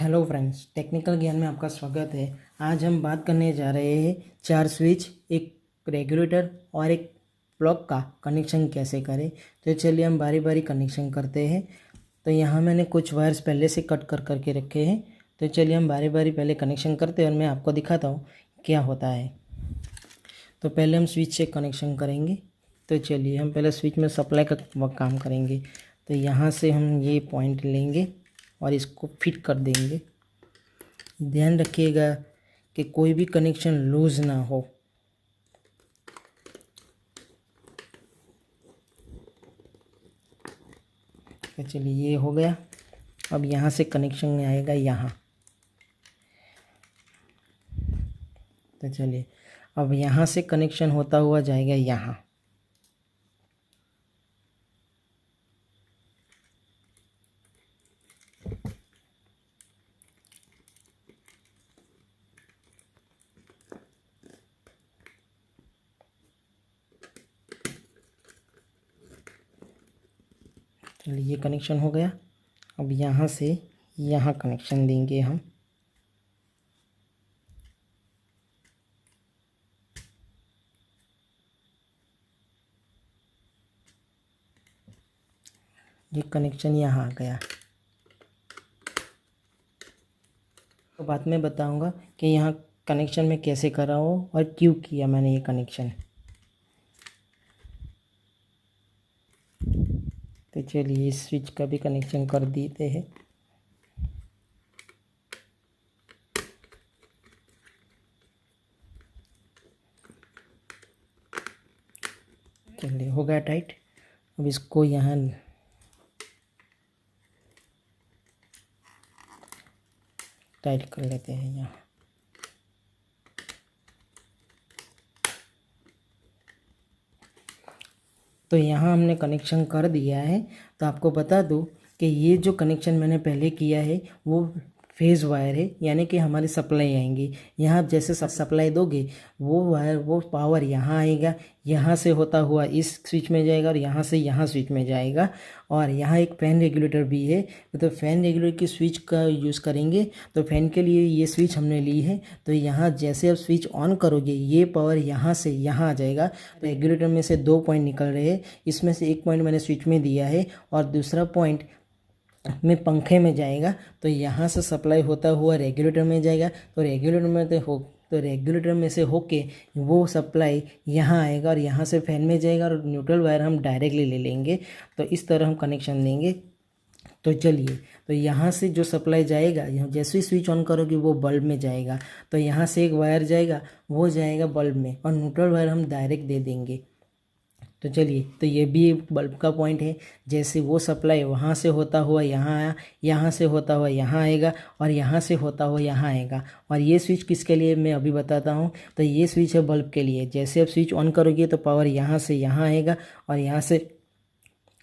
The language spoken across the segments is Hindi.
हेलो फ्रेंड्स, टेक्निकल ज्ञान में आपका स्वागत है। आज हम बात करने जा रहे हैं 4 स्विच, एक रेगुलेटर और एक प्लग का कनेक्शन कैसे करें। तो चलिए हम बारी बारी कनेक्शन करते हैं। तो यहाँ मैंने कुछ वायर्स पहले से कट करके रखे हैं। तो चलिए हम बारी बारी पहले कनेक्शन करते हैं और मैं आपको दिखाता हूँ क्या होता है। तो पहले हम स्विच से कनेक्शन करेंगे। तो चलिए हम पहले स्विच में सप्लाई का काम करेंगे। तो यहाँ से हम ये पॉइंट लेंगे और इसको फिट कर देंगे। ध्यान रखिएगा कि कोई भी कनेक्शन लूज ना हो। तो चलिए ये हो गया। अब यहाँ से कनेक्शन में आएगा यहाँ। तो चलिए अब यहाँ से कनेक्शन होता हुआ जाएगा यहाँ। चलिए ये कनेक्शन हो गया। अब यहाँ से यहाँ कनेक्शन देंगे हम। ये कनेक्शन यहाँ आ गया। तो बाद में बताऊंगा कि यहाँ कनेक्शन में कैसे करा हो और क्यों किया मैंने ये कनेक्शन। तो चलिए इस स्विच का भी कनेक्शन कर देते हैं। चलिए हो गया टाइट। अब इसको यहाँ टाइट कर लेते हैं यहाँ। तो यहाँ हमने कनेक्शन कर दिया है। तो आपको बता दूँ कि ये जो कनेक्शन मैंने पहले किया है वो फेज़ वायर है, यानी कि हमारी सप्लाई आएंगी। यहाँ आप जैसे सप्लाई दोगे वो वायर वो पावर यहाँ आएगा, यहाँ से होता हुआ इस स्विच में जाएगा और यहाँ से यहाँ स्विच में जाएगा। और यहाँ एक फ़ैन रेगुलेटर भी है। तो फ़ैन रेगुलेटर की स्विच का यूज़ करेंगे। तो फ़ैन के लिए ये स्विच हमने ली है। तो यहाँ जैसे आप स्विच ऑन करोगे ये पावर यहाँ से यहाँ आ जाएगा। तो रेगुलेटर में से 2 पॉइंट निकल रहे हैं। इसमें से एक पॉइंट मैंने स्विच में दिया है और दूसरा पॉइंट में पंखे में जाएगा। तो यहाँ से सप्लाई होता हुआ रेगुलेटर में जाएगा। तो रेगुलेटर में से होके वो सप्लाई यहाँ आएगा और यहाँ से फैन में जाएगा और न्यूट्रल वायर हम डायरेक्टली ले लेंगे। तो इस तरह हम कनेक्शन देंगे। तो चलिए, तो यहाँ से जो सप्लाई जाएगा, यहाँ जैसे ही स्विच ऑन करोगे वो बल्ब में जाएगा। तो यहाँ से एक वायर जाएगा, वो जाएगा बल्ब में और न्यूट्रल वायर हम डायरेक्ट दे देंगे। तो चलिए, तो ये भी एक बल्ब का पॉइंट है। जैसे वो सप्लाई वहाँ से होता हुआ यहाँ आया, यहाँ से होता हुआ यहाँ आएगा और यहाँ से होता हुआ यहाँ आएगा। और ये स्विच किसके लिए मैं अभी बताता हूँ। तो ये स्विच है बल्ब के लिए। जैसे आप स्विच ऑन करोगे तो पावर यहाँ से यहाँ आएगा और यहाँ से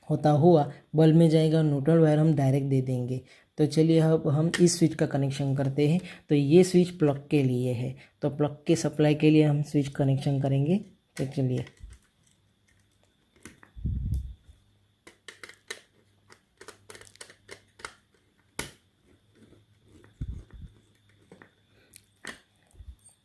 होता हुआ बल्ब में जाएगा और न्यूट्रल वायर हम डायरेक्ट दे देंगे। तो चलिए अब हम इस स्विच का कनेक्शन करते हैं। तो ये स्विच प्लग के लिए है। तो प्लग के सप्लाई के लिए हम स्विच कनेक्शन करेंगे। तो चलिए,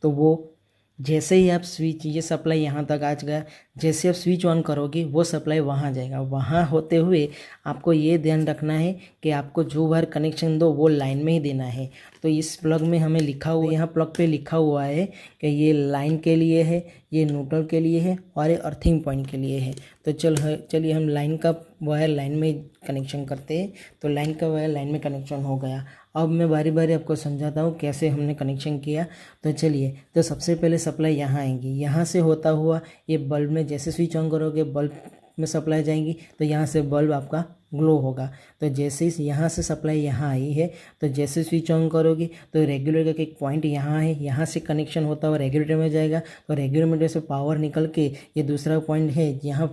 तो वो जैसे ही आप स्विच ये सप्लाई यहाँ तक आ गया, जैसे आप स्विच ऑन करोगे वो सप्लाई वहाँ जाएगा। वहाँ होते हुए आपको ये ध्यान रखना है कि आपको जो वायर कनेक्शन दो वो लाइन में ही देना है। तो इस प्लग में हमें लिखा हुआ, यहाँ प्लग पे लिखा हुआ है कि ये लाइन के लिए है, ये न्यूट्रल के लिए है और ये अर्थिंग पॉइंट के लिए है। तो चलिए हम लाइन का वायर लाइन में कनेक्शन करते हैं। तो लाइन का वायर लाइन में कनेक्शन हो गया। अब मैं बारी बारी आपको समझाता हूँ कैसे हमने कनेक्शन किया। तो चलिए, तो सबसे पहले सप्लाई यहाँ आएंगी, यहाँ से होता हुआ ये बल्ब में जैसे स्विच ऑन करोगे बल्ब में सप्लाई जाएंगी। तो यहाँ से बल्ब आपका ग्लो होगा। तो जैसे ही यहाँ से सप्लाई यहाँ आई है, तो जैसे स्विच ऑन करोगे तो रेगुलेटर का एक पॉइंट यहाँ है, यहाँ से कनेक्शन होता हुआ रेगुलेटर में जाएगा। तो रेगुलेटर से पावर निकल के ये दूसरा पॉइंट है, यहाँ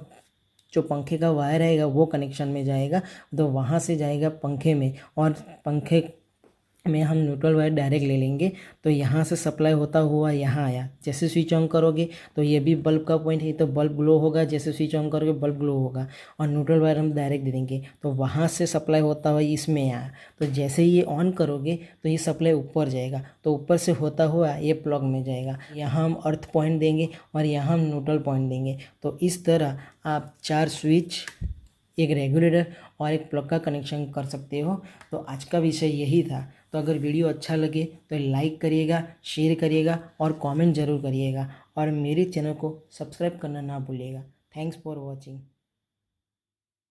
जो पंखे का वायर आएगा वो कनेक्शन में जाएगा। तो वहाँ से जाएगा पंखे में और पंखे में हम न्यूट्रल वायर डायरेक्ट ले लेंगे। तो यहाँ से सप्लाई होता हुआ यहाँ आया, जैसे स्विच ऑन करोगे तो ये भी बल्ब का पॉइंट है, तो बल्ब ग्लो होगा, जैसे स्विच ऑन करोगे बल्ब ग्लो होगा। और न्यूट्रल वायर हम डायरेक्ट दे देंगे, तो वहाँ से सप्लाई होता हुआ इसमें आया, तो जैसे ही ये ऑन करोगे तो ये सप्लाई ऊपर जाएगा, तो ऊपर से होता हुआ ये प्लग में जाएगा। यहाँ हम अर्थ पॉइंट देंगे और यहाँ हम न्यूट्रल पॉइंट देंगे। तो इस तरह आप 4 स्विच, एक रेगुलेटर और एक प्लग का कनेक्शन कर सकते हो। तो आज का विषय यही था। तो अगर वीडियो अच्छा लगे तो लाइक करिएगा, शेयर करिएगा और कमेंट ज़रूर करिएगा, और मेरे चैनल को सब्सक्राइब करना ना भूलिएगा। Thanks for watching.